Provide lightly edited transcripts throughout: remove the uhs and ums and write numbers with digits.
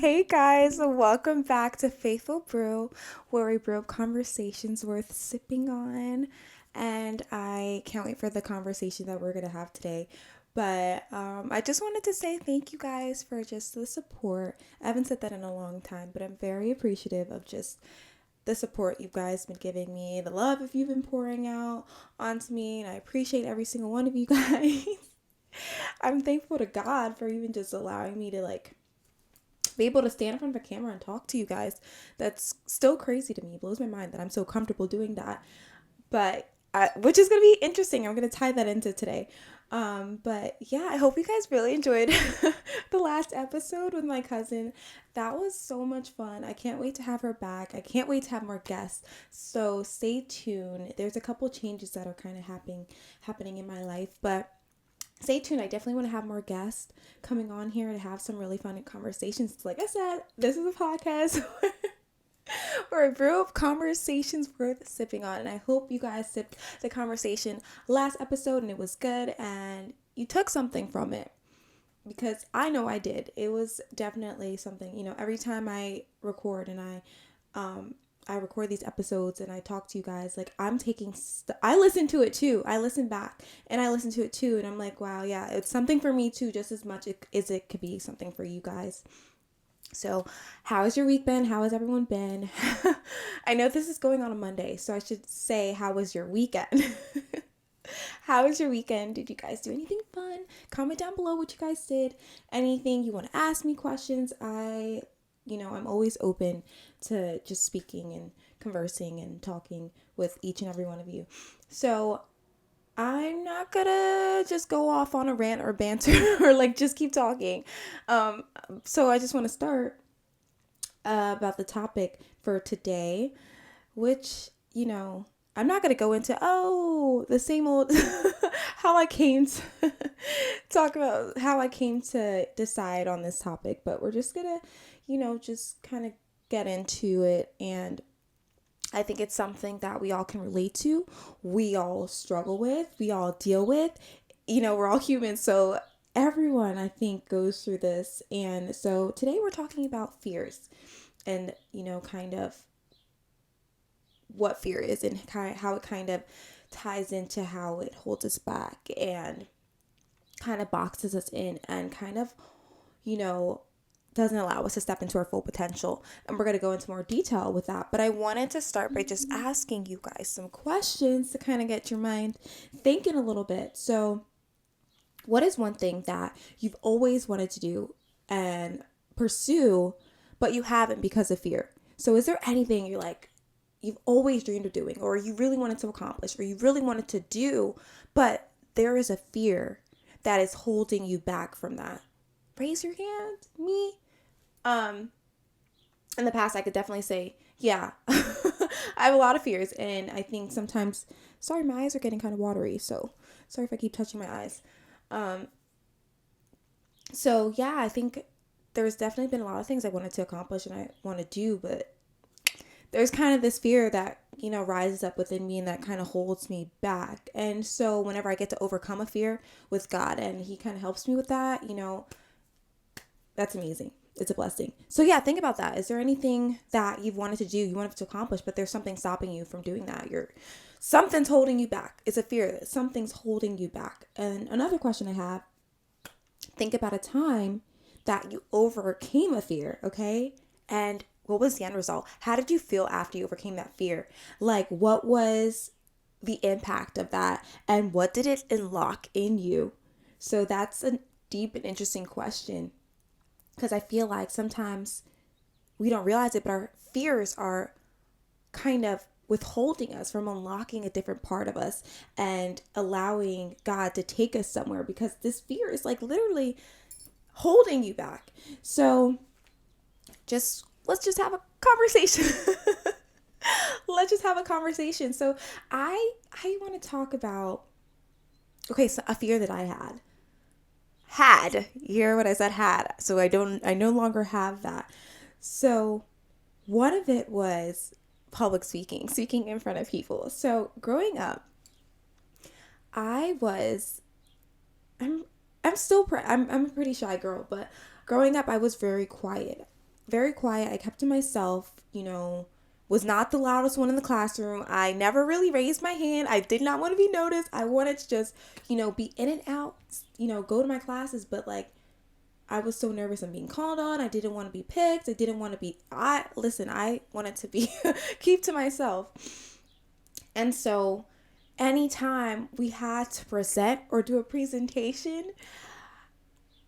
Hey guys, welcome back to Faithful Brew, where we brew up conversations worth sipping on. And I can't wait for the conversation that we're going to have today. But I just wanted to say thank you guys for just the support. I haven't said that in a long time, but I'm very appreciative of just the support you guys been giving me, the love if you've been pouring out onto me, and I appreciate every single one of you guys. I'm thankful to God for even just allowing me to be able to stand in front of a camera and talk to you guys. That's still crazy to me. It blows my mind that I'm so comfortable doing that. But which is going to be interesting. I'm going to tie that into today. But yeah, I hope you guys really enjoyed the last episode with my cousin. That was so much fun. I can't wait to have her back. I can't wait to have more guests. So stay tuned. There's a couple changes that are kind of happening in my life, but stay tuned. I definitely want to have more guests coming on here to have some really fun conversations. Like I said, this is a podcast where I brew up conversations worth sipping on. And I hope you guys sipped the conversation last episode and it was good and you took something from it. Because I know I did. It was definitely something, every time I record and I record these episodes and I talk to you guys, like I'm taking I listen to it too. I listen back and I listen to it too and I'm like, wow, yeah, it's something for me too, just as much as it could be something for you guys. So how has your week been? How has everyone been? I know this is going on a Monday, so I should say, how was your weekend? How was your weekend? Did you guys do anything fun? Comment down below what you guys did. Anything you want to ask me questions. I'm always open to just speaking and conversing and talking with each and every one of you. So I'm not gonna just go off on a rant or banter or just keep talking. So I just want to start about the topic for today, which, I'm not going to go into, the same old, how I came to talk about how I came to decide on this topic, but we're just going to, just kind of get into it. And I think it's something that we all can relate to. We all struggle with, we all deal with, we're all humans. So everyone, I think, goes through this. And so today we're talking about fears and, kind of what fear is and how it kind of ties into how it holds us back and kind of boxes us in and kind of, doesn't allow us to step into our full potential. And we're going to go into more detail with that. But I wanted to start by just asking you guys some questions to kind of get your mind thinking a little bit. So what is one thing that you've always wanted to do and pursue, but you haven't because of fear? So is there anything you've always dreamed of doing, or you really wanted to accomplish, or you really wanted to do, but there is a fear that is holding you back from that? Raise your hand. Me? In the past, I could definitely say, yeah, I have a lot of fears, and I think sometimes, sorry, my eyes are getting kind of watery, so sorry if I keep touching my eyes. So yeah, I think there's definitely been a lot of things I wanted to accomplish and I want to do, but there's kind of this fear that, rises up within me and that kind of holds me back. And so whenever I get to overcome a fear with God and he kind of helps me with that, that's amazing. It's a blessing. So yeah, think about that. Is there anything that you've wanted to do, you wanted to accomplish, but there's something stopping you from doing that? Something's holding you back. It's a fear that something's holding you back. And another question I have, think about a time that you overcame a fear, okay? And what was the end result? How did you feel after you overcame that fear? What was the impact of that? And what did it unlock in you? So that's a deep and interesting question, because I feel like sometimes we don't realize it, but our fears are kind of withholding us from unlocking a different part of us and allowing God to take us somewhere, because this fear is literally holding you back. So let's just have a conversation. Let's just have a conversation. So I want to talk about, so a fear that I had, you hear what I said, had. So I no longer have that. So one of it was public speaking in front of people. So growing up, I was, I'm still, I'm a pretty shy girl, but growing up I was very quiet. very quiet. I kept to myself, was not the loudest one in the classroom. I never really raised my hand. I did not want to be noticed. I wanted to just, be in and out, go to my classes. But like, I was so nervous of being called on. I didn't want to be picked. I didn't want to be, I wanted to be, keep to myself. And so anytime we had to present or do a presentation,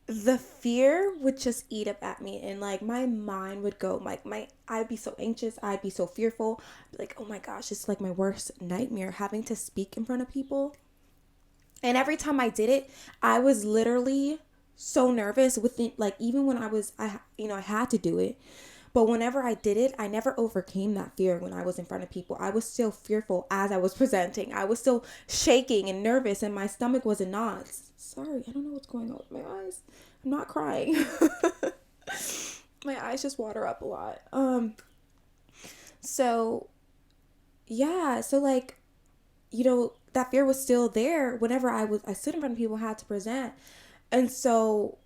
the fear would just eat up at me, and like my mind would go like I'd be so anxious, I'd be so fearful, like, oh my gosh, it's like my worst nightmare having to speak in front of people. And every time I did it, I was literally so nervous with it, like even when I had to do it. But whenever I did it, I never overcame that fear when I was in front of people. I was still fearful as I was presenting. I was still shaking and nervous, and my stomach was in knots. Sorry, I don't know what's going on with my eyes. I'm not crying. My eyes just water up a lot. So yeah, so like, that fear was still there whenever I stood in front of people, had to present. And so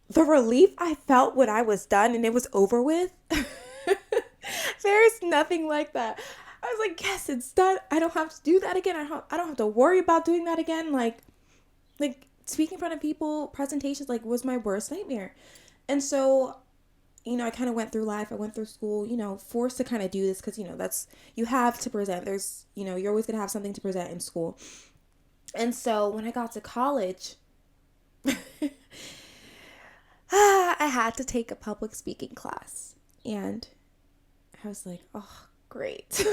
the relief I felt when I was done and it was over with, there's nothing like that. I was like, yes, it's done. I don't have to do that again. I don't have to worry about doing that again. Like speaking in front of people, presentations, like, was my worst nightmare. And so, I kind of went through life. I went through school, forced to kind of do this because, that's, you have to present. There's, you're always going to have something to present in school. And so when I got to college, I had to take a public speaking class. And I was like, oh, great.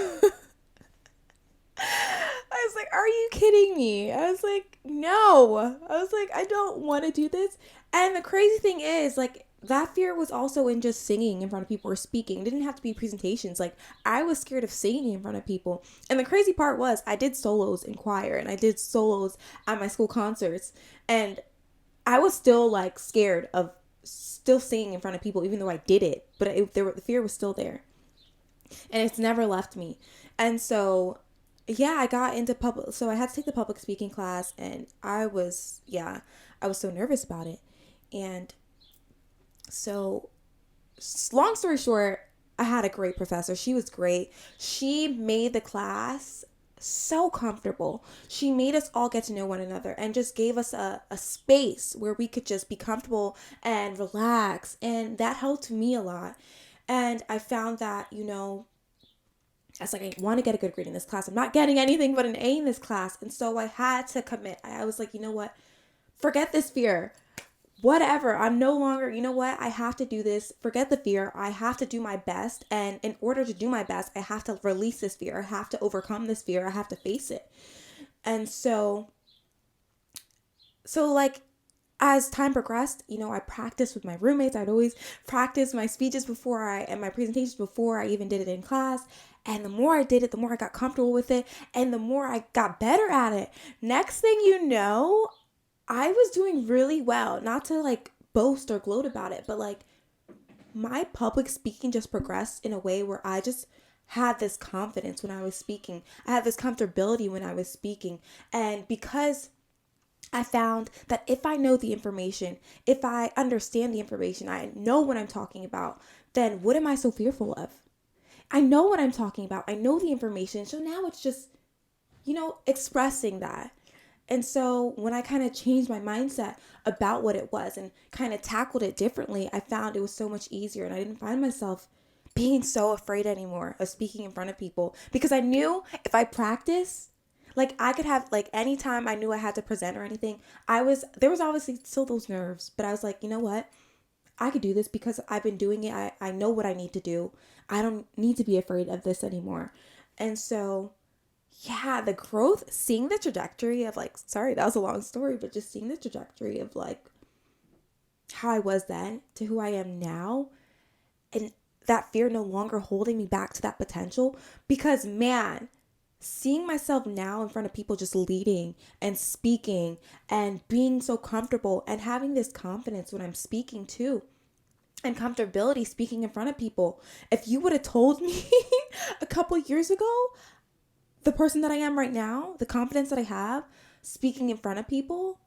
I was like, are you kidding me? I was like, no. I was like, I don't want to do this. And the crazy thing is, like, that fear was also in just singing in front of people or speaking. It didn't have to be presentations. Like, I was scared of singing in front of people. And the crazy part was I did solos in choir and I did solos at my school concerts. And I was still, like, scared of still singing in front of people, even though I did it. But the fear was still there. And it's never left me. And so, yeah, I got into public. So I had to take the public speaking class, and I was so nervous about it. And so, long story short, I had a great professor. She was great. She made the class so comfortable. She made us all get to know one another and just gave us a space where we could just be comfortable and relax. And that helped me a lot. And I found that, I was like, I want to get a good grade in this class. I'm not getting anything but an A in this class. And so I had to commit. I was like, you know what? Forget this fear. Whatever. I'm no longer, I have to do this. Forget the fear. I have to do my best. And in order to do my best, I have to release this fear. I have to overcome this fear. I have to face it. And so like, as time progressed, I practiced with my roommates. I'd always practice my speeches and my presentations before I even did it in class. And the more I did it, the more I got comfortable with it. And the more I got better at it. Next thing you know, I was doing really well. Not to like boast or gloat about it, but like my public speaking just progressed in a way where I just had this confidence when I was speaking. I had this comfortability when I was speaking. And because I found that if I know the information, if I understand the information, I know what I'm talking about, then what am I so fearful of? I know what I'm talking about. I know the information. So now it's just, expressing that. And so when I kind of changed my mindset about what it was and kind of tackled it differently, I found it was so much easier. And I didn't find myself being so afraid anymore of speaking in front of people, because I knew if I practice, like I could have, like, anytime I knew I had to present or anything, there was obviously still those nerves, but I was like, you know what? I could do this because I've been doing it. I know what I need to do. I don't need to be afraid of this anymore. And so, yeah, the growth, seeing the trajectory of like, sorry, that was a long story, but just seeing the trajectory of like how I was then to who I am now, and that fear no longer holding me back to that potential, because man, seeing myself now in front of people just leading and speaking and being so comfortable and having this confidence when I'm speaking too, and comfortability speaking in front of people. If you would have told me a couple years ago, the person that I am right now, the confidence that I have speaking in front of people,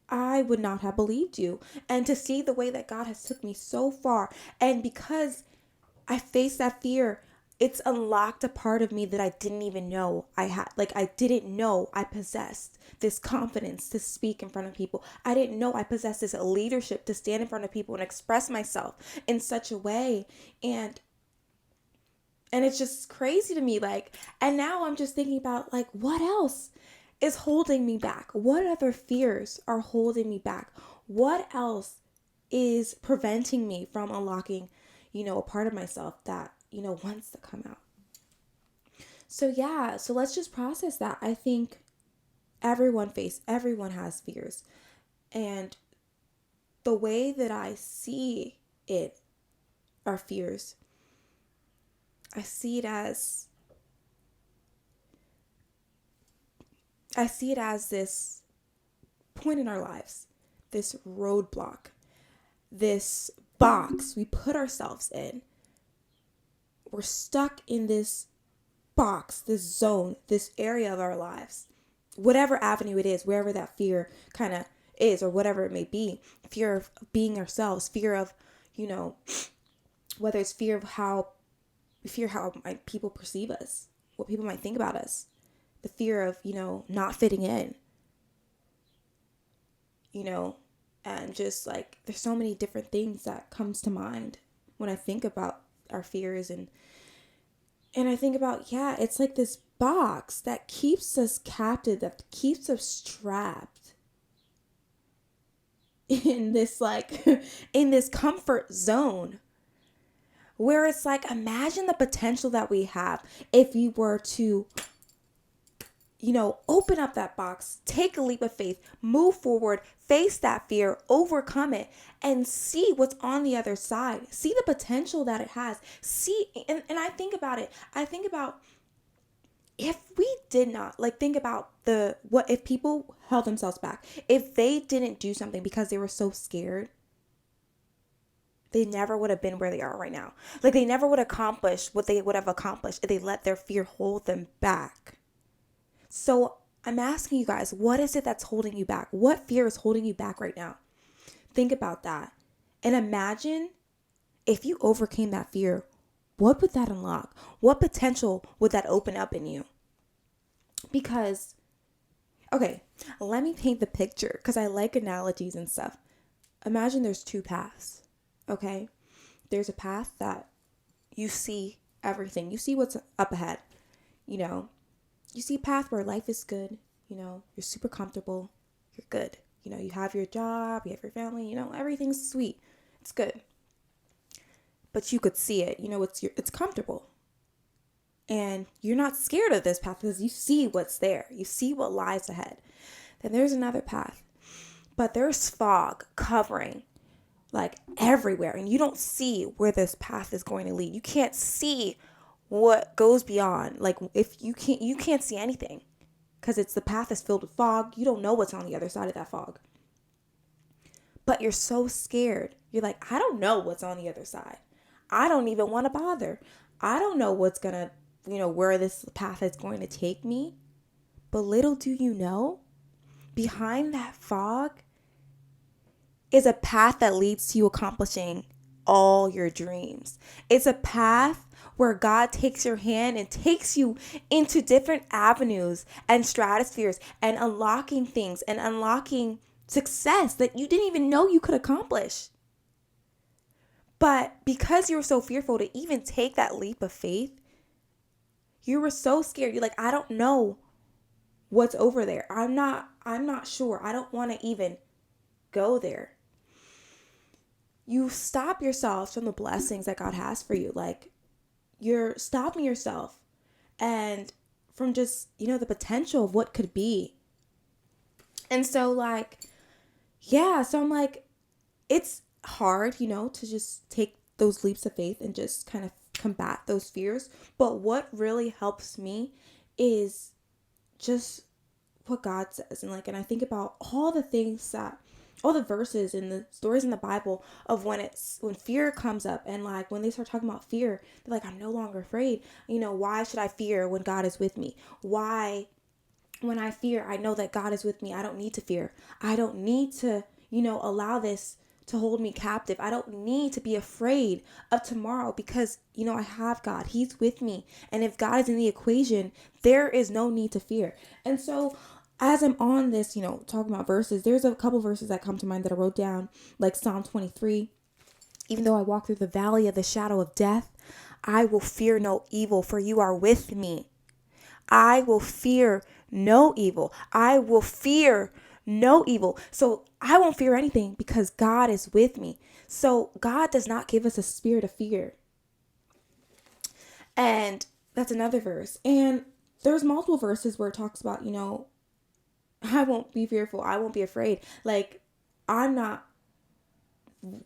I would not have believed you. And to see the way that God has took me so far, and because I faced that fear, it's unlocked a part of me that I didn't even know I had. Like, I didn't know I possessed this confidence to speak in front of people. I didn't know I possessed this leadership to stand in front of people and express myself in such a way. And it's just crazy to me. Like, and now I'm just thinking about, like, what else is holding me back? What other fears are holding me back? What else is preventing me from unlocking, a part of myself that, wants to come out? So yeah, so let's just process that. I think everyone has fears. And the way that I see it are fears. I see it as this point in our lives, this roadblock, this box we put ourselves in. We're stuck in this box, this zone, this area of our lives, whatever avenue it is, wherever that fear kind of is, or whatever it may be. Fear of being ourselves, fear of, whether it's fear how people perceive us, what people might think about us, the fear of, not fitting in, and just like, there's so many different things that comes to mind when I think about our fears. And I think about, it's like this box that keeps us captive, that keeps us trapped in this, like, in this comfort zone, where it's like, imagine the potential that we have if you were to, open up that box, take a leap of faith, move forward, face that fear, overcome it, and see what's on the other side. See the potential that it has. See, and I think about it. I think about, if we did not, like, think about what if people held themselves back, if they didn't do something because they were so scared, they never would have been where they are right now. Like, they never would accomplish what they would have accomplished if they let their fear hold them back. So I'm asking you guys, what is it that's holding you back? What fear is holding you back right now? Think about that. And imagine if you overcame that fear, what would that unlock? What potential would that open up in you? Because, okay, let me paint the picture, because I like analogies and stuff. Imagine there's two paths, okay? There's a path that you see everything. You see what's up ahead, You see a path where life is good, you're super comfortable, you're good. You have your job, you have your family, everything's sweet. It's good. But you could see it, it's comfortable. And you're not scared of this path because you see what's there. You see what lies ahead. Then there's another path. But there's fog covering like everywhere, and you don't see where this path is going to lead. You can't see what goes beyond. Like, if you can't see anything, because the path is filled with fog. You don't know what's on the other side of that fog. But you're so scared. You're like, I don't know what's on the other side. I don't even want to bother. I don't know what's going to, where this path is going to take me. But little do you know, behind that fog is a path that leads to you accomplishing all your dreams. It's a path where God takes your hand and takes you into different avenues and stratospheres, and unlocking things and unlocking success that you didn't even know you could accomplish. But because you were so fearful to even take that leap of faith, you were so scared. You're like, I don't know what's over there. I'm not sure. I don't want to even go there. You stop yourself from the blessings that God has for you. Like, you're stopping yourself and from just, the potential of what could be. And so, like, so I'm like, it's hard, to just take those leaps of faith and just kind of combat those fears. But what really helps me is just what God says. And I think about all the verses and the stories in the Bible of when fear comes up, and like when they start talking about fear, they're like, I'm no longer afraid. Why should I fear when God is with me? Why When I fear, I know that God is with me. I don't need to fear. I don't need to, allow this to hold me captive. I don't need to be afraid of tomorrow because, I have God. He's with me. And if God is in the equation, there is no need to fear. And so as I'm on this, talking about verses, there's a couple verses that come to mind that I wrote down, like Psalm 23. Even though I walk through the valley of the shadow of death, I will fear no evil, for you are with me. I will fear no evil. I will fear no evil. So I won't fear anything because God is with me. So God does not give us a spirit of fear. And that's another verse. And there's multiple verses where it talks about, I won't be fearful. I won't be afraid. Like, I'm not,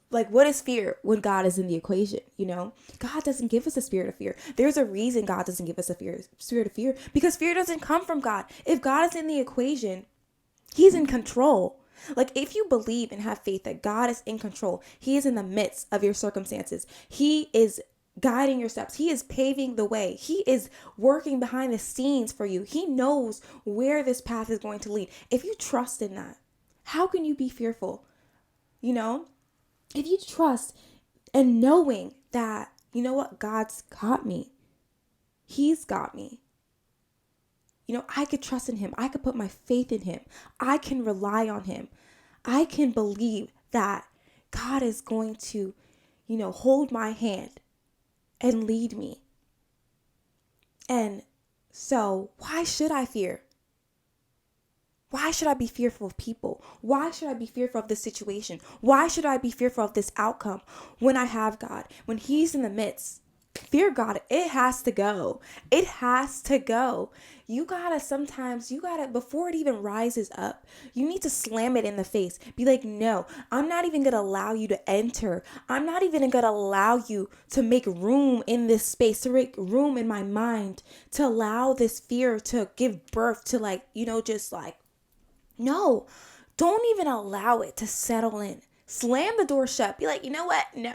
like, what is fear when God is in the equation? God doesn't give us a spirit of fear. There's a reason God doesn't give us a spirit of fear, because fear doesn't come from God. If God is in the equation, He's in control. Like, if you believe and have faith that God is in control, He is in the midst of your circumstances. He is guiding your steps. He is paving the way. He is working behind the scenes for you. He knows where this path is going to lead. If you trust in that, how can you be fearful? If you trust and knowing that, God's got me. He's got me. I could trust in Him. I could put my faith in Him. I can rely on Him. I can believe that God is going to, hold my hand and lead me. And so why should I fear? Why should I be fearful of people? Why should I be fearful of this situation? Why should I be fearful of this outcome when I have God? When He's in the midst, fear God. It has to go. It has to go. Sometimes, before it even rises up, you need to slam it in the face. Be like, no, I'm not even going to allow you to enter. I'm not even going to allow you to make room in this space, to make room in my mind, to allow this fear to give birth to no, don't even allow it to settle in. Slam the door shut. Be like, you know what? No.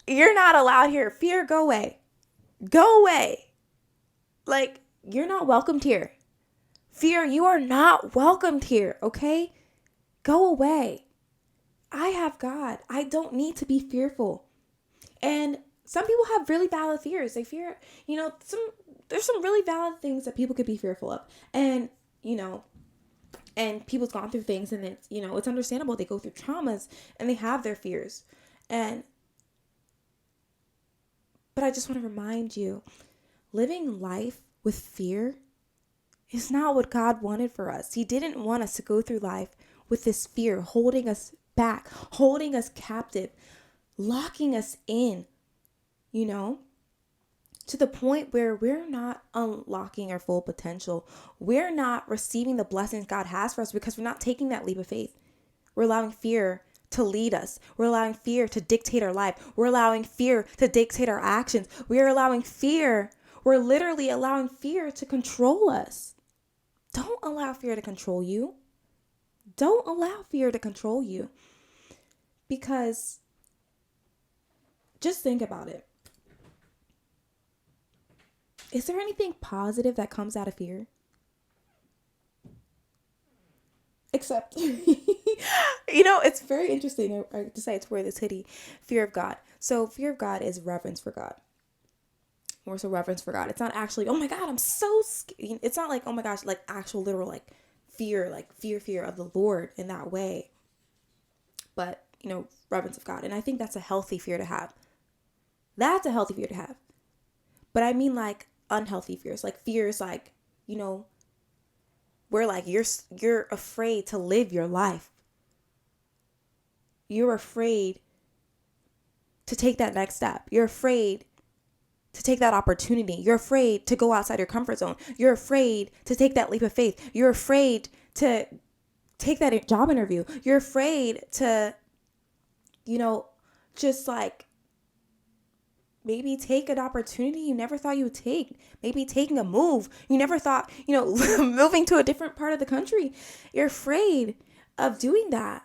You're not allowed here. Fear, go away. Go away. Like, you're not welcomed here. Fear, you are not welcomed here, okay? Go away. I have God. I don't need to be fearful. And some people have really valid fears. They fear, there's some really valid things that people could be fearful of. And, and people's gone through things, and it's understandable. They go through traumas and they have their fears. But I just want to remind you, living life with fear is not what God wanted for us. He didn't want us to go through life with this fear, holding us back, holding us captive, locking us in, to the point where we're not unlocking our full potential. We're not receiving the blessings God has for us because we're not taking that leap of faith. We're allowing fear to lead us. We're allowing fear to dictate our life. We're allowing fear to dictate our actions. We're literally allowing fear to control us. Don't allow fear to control you. Don't allow fear to control you. Because just think about it. Is there anything positive that comes out of fear? Except, it's very interesting. I decided to wear this hoodie, fear of God. So fear of God is reverence for God. More so reverence for God. It's not actually, oh my God, I'm so scared. It's not like, oh my gosh, like actual literal, like fear of the Lord in that way. But, reverence of God. And I think that's a healthy fear to have. That's a healthy fear to have. But I mean like unhealthy fears, like fears like, where like you're afraid to live your life. You're afraid to take that next step. You're afraid to take that opportunity. You're afraid to go outside your comfort zone. You're afraid to take that leap of faith. You're afraid to take that job interview. You're afraid to, just like maybe take an opportunity you never thought you would take. Maybe taking a move you never thought, moving to a different part of the country. You're afraid of doing that.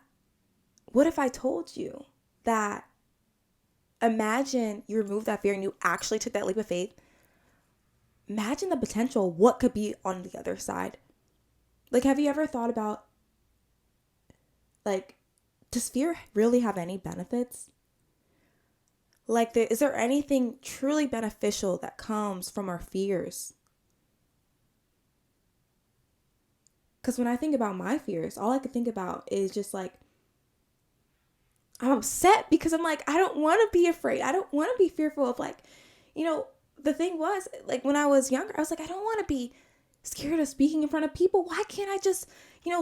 What if I told you that imagine you removed that fear and you actually took that leap of faith? imagine the potential, what could be on the other side. Like, have you ever thought about, like, does fear really have any benefits? Like, is there anything truly beneficial that comes from our fears? Because when I think about my fears, all I could think about is just like, I'm upset because I'm like, I don't want to be afraid. I don't want to be fearful of, like, the thing was, like, when I was younger, I was like, I don't want to be scared of speaking in front of people. Why can't I just,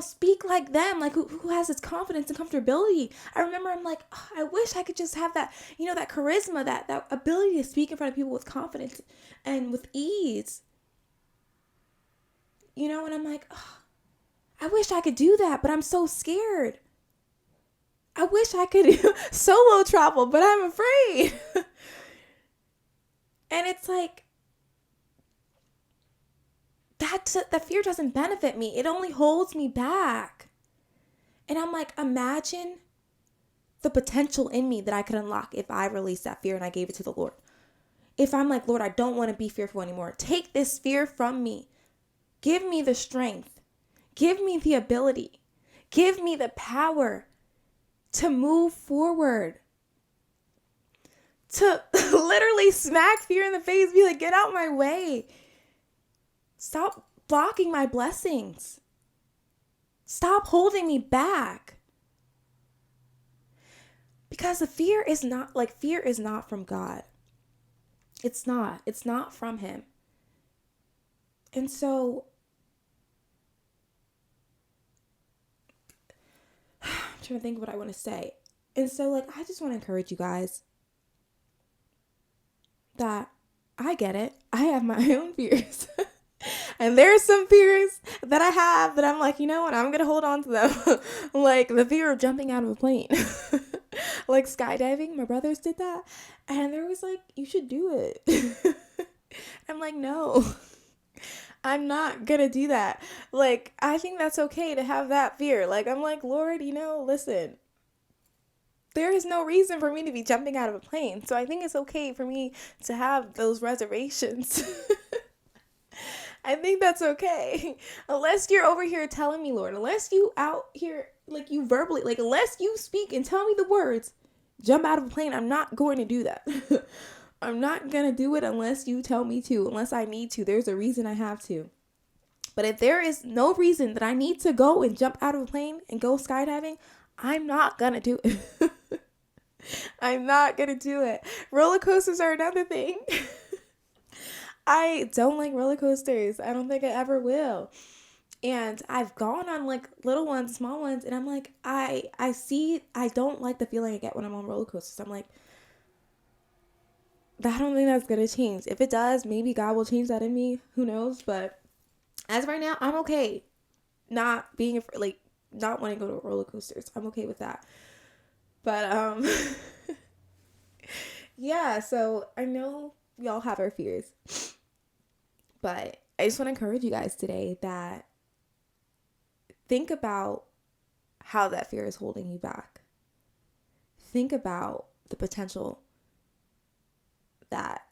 speak like them? Like, who has this confidence and comfortability? I remember I'm like, oh, I wish I could just have that, that charisma, that ability to speak in front of people with confidence and with ease. And I'm like, oh, I wish I could do that, but I'm so scared. I wish I could solo travel, but I'm afraid. And it's like, that fear doesn't benefit me. It only holds me back. And I'm like, imagine the potential in me that I could unlock if I released that fear and I gave it to the Lord. If I'm like, Lord, I don't want to be fearful anymore. Take this fear from me. Give me the strength. Give me the ability. Give me the power to move forward. To literally smack fear in the face, be like, get out my way. Stop blocking my blessings. Stop holding me back. Because the fear is not from God. It's not from him. And so I'm trying to think of what I want to say. And so, like, I just want to encourage you guys that I get it. I have my own fears. And there's some fears that I have that I'm like, you know what? I'm going to hold on to them. Like the fear of jumping out of a plane. Like skydiving. My brothers did that. And they was like, you should do it. I'm like, no. I'm not going to do that. Like, I think that's okay to have that fear. Like, I'm like, Lord, listen. There is no reason for me to be jumping out of a plane. So I think it's okay for me to have those reservations. I think that's okay. Unless you're over here telling me, Lord, unless you out here, like you verbally, like unless you speak and tell me the words, jump out of a plane, I'm not going to do that. I'm not going to do it unless you tell me to, unless I need to. There's a reason I have to. But if there is no reason that I need to go and jump out of a plane and go skydiving, I'm not going to do it. I'm not going to do it. Roller coasters are another thing. I don't like roller coasters. I don't think I ever will. And I've gone on like little ones, small ones, and I'm like, I don't like the feeling I get when I'm on roller coasters. I'm like, I don't think that's going to change. If it does, maybe God will change that in me. Who knows? But as of right now, I'm okay not being afraid, like not wanting to go to roller coasters. I'm okay with that. But yeah, so I know we all have our fears. But I just want to encourage you guys today that think about how that fear is holding you back. Think about the potential that,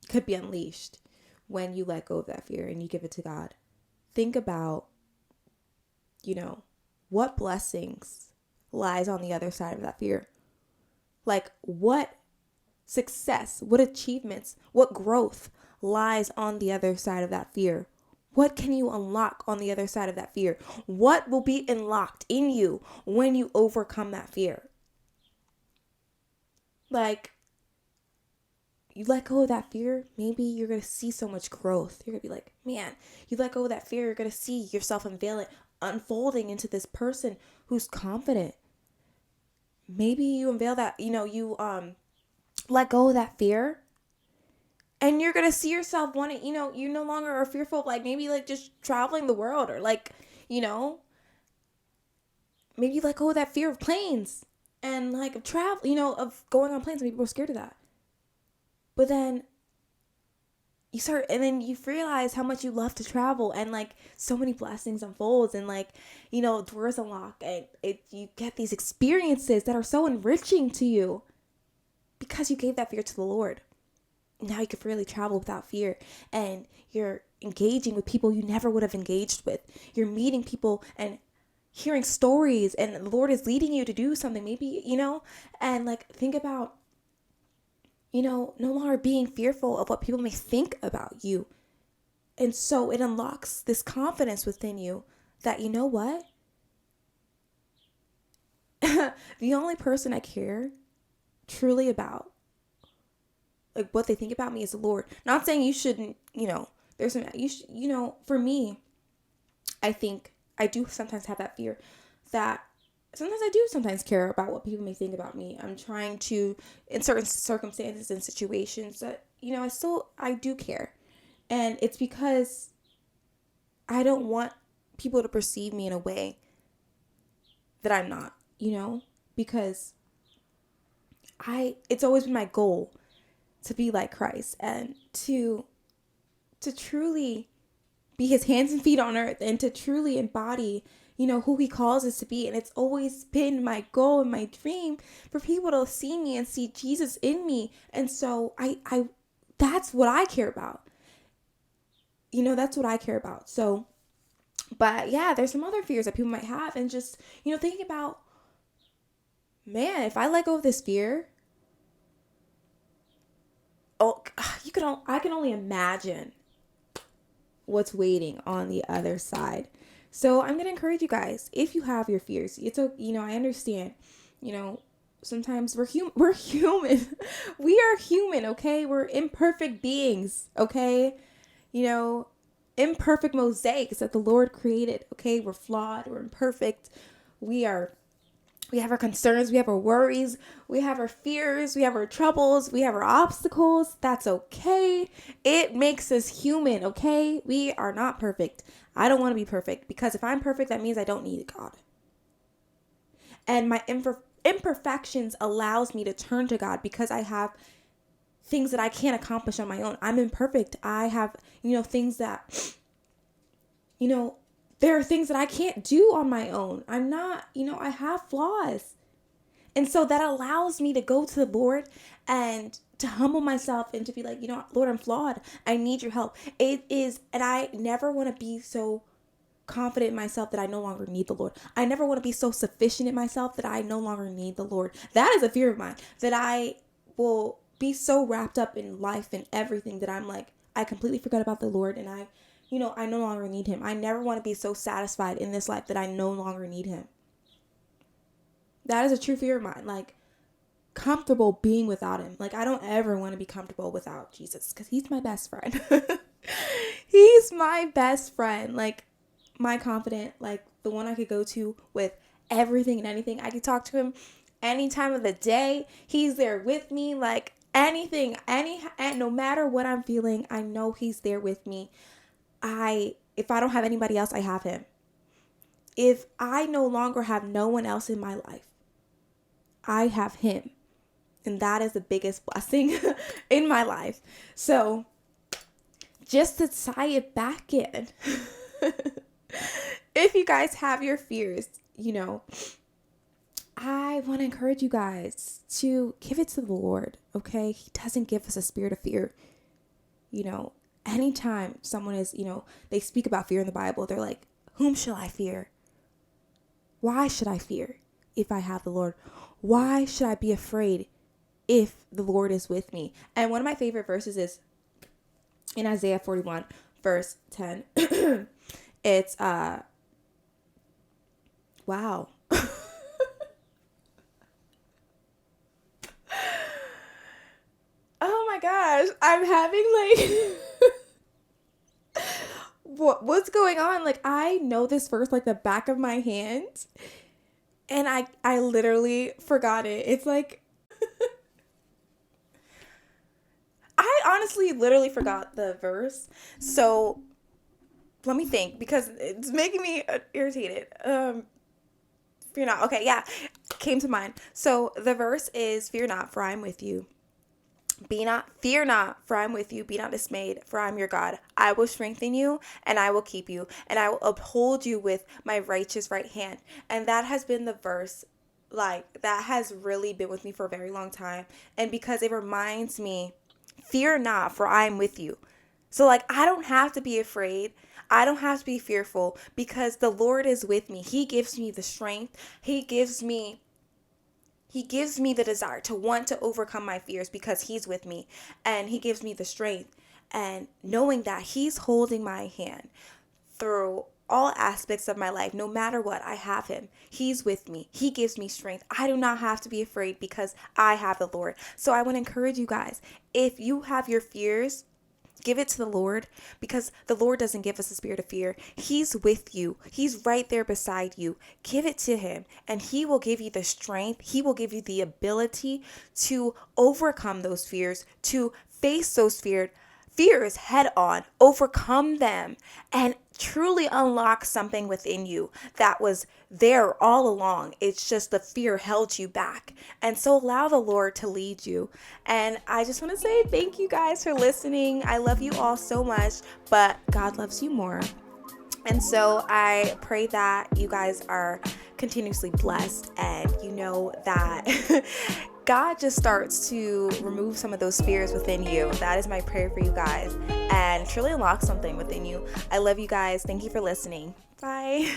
could be unleashed when you let go of that fear and you give it to God. Think about, what blessings lies on the other side of that fear. Like what success, what achievements, what growth lies on the other side of that fear. What can you unlock on the other side of that fear? What will be unlocked in you when you overcome that fear? Like, you let go of that fear, maybe you're going to see so much growth. You're going to be like, man, you let go of that fear, you're going to see yourself unfolding into this person who's confident. Maybe you unveil that, you let go of that fear. And you're going to see yourself wanting, you no longer are fearful of like maybe like just traveling the world or like, maybe you let go of that fear of planes and like of travel, of going on planes. Maybe people are scared of that. But then you realize how much you love to travel and like so many blessings unfolds and like, doors unlock and you get these experiences that are so enriching to you because you gave that fear to the Lord. now you can freely travel without fear, and you're engaging with people you never would have engaged with. You're meeting people and hearing stories, and the Lord is leading you to do something, maybe, and like think about, no longer being fearful of what people may think about you. And so it unlocks this confidence within you that, you know what? The only person I care truly about, like what they think about me, is the Lord. Not saying you shouldn't, there's some, for me, I think I do sometimes have that fear that sometimes I do sometimes care about what people may think about me. I'm trying to, in certain circumstances and situations, that, I do care. And it's because I don't want people to perceive me in a way that I'm not, because it's always been my goal to be like Christ and to truly be his hands and feet on earth, and to truly embody, who he calls us to be. And it's always been my goal and my dream for people to see me and see Jesus in me. And so I that's what I care about. That's what I care about. So, but yeah, there's some other fears that people might have, and just, thinking about, man, if I let go of this fear, I can only imagine what's waiting on the other side. So I'm going to encourage you guys, if you have your fears, I understand, sometimes we're human. We are human. Okay. We're imperfect beings. Okay. Imperfect mosaics that the Lord created. Okay. We're flawed. We're imperfect. We have our concerns, we have our worries, we have our fears, we have our troubles, we have our obstacles. That's okay. It makes us human, okay? We are not perfect. I don't want to be perfect, because if I'm perfect, that means I don't need God. And my imperfections allows me to turn to God, because I have things that I can't accomplish on my own. I'm imperfect. I have, things that, there are things that I can't do on my own. I'm not, I have flaws. And so that allows me to go to the Lord and to humble myself and to be like, Lord, I'm flawed. I need your help. It is, and I never want to be so confident in myself that I no longer need the Lord. I never want to be so sufficient in myself that I no longer need the Lord. That is a fear of mine, that I will be so wrapped up in life and everything that I'm like, I completely forgot about the Lord, and I no longer need him. I never want to be so satisfied in this life that I no longer need him. That is a true fear of mine. Like, comfortable being without him. Like, I don't ever want to be comfortable without Jesus, because he's my best friend. He's my best friend. Like, my confidant, like the one I could go to with everything and anything. I could talk to him any time of the day. He's there with me. Like, anything, and no matter what I'm feeling, I know he's there with me. If I don't have anybody else, I have him. If I no longer have no one else in my life, I have him. And that is the biggest blessing in my life. So just to tie it back in, if you guys have your fears, I want to encourage you guys to give it to the Lord. Okay. He doesn't give us a spirit of fear. Anytime someone is, they speak about fear in the Bible, they're like, whom shall I fear? Why should I fear if I have the Lord? Why should I be afraid if the Lord is with me? And one of my favorite verses is in Isaiah 41, verse 10. It's, wow. Oh my gosh, I'm having like what's going on? Like, I know this verse like the back of my hand, and I literally forgot it. It's like I honestly literally forgot the verse. So let me think, because it's making me irritated. Fear not. Okay, yeah, came to mind. So the verse is, fear not, for I am with you. Fear not, for I am with you. Be not dismayed, for I am your God. I will strengthen you, and I will keep you, and I will uphold you with my righteous right hand. And that has been the verse, like, that has really been with me for a very long time. And because it reminds me Fear not, for I am with you. So like, I don't have to be afraid. I don't have to be fearful because the Lord is with me. He gives me the strength. He gives me the desire to want to overcome my fears because he's with me, and he gives me the strength, and knowing that he's holding my hand through all aspects of my life. No matter what, I have him. He's with me. He gives me strength. I do not have to be afraid because I have the Lord. So I want to encourage you guys, if you have your fears, give it to the Lord, because the Lord doesn't give us a spirit of fear. He's with you. He's right there beside you. Give it to him, and he will give you the strength. He will give you the ability to overcome those fears, to face those fears head on, overcome them, and truly unlock something within you that was there all along. It's just the fear held you back. And so allow the Lord to lead you. And I just want to say thank you guys for listening. I love you all so much, but God loves you more. And so I pray that you guys are continuously blessed, and you know that God just starts to remove some of those fears within you. That is my prayer for you guys, and truly unlock something within you. I love you guys. Thank you for listening. Bye.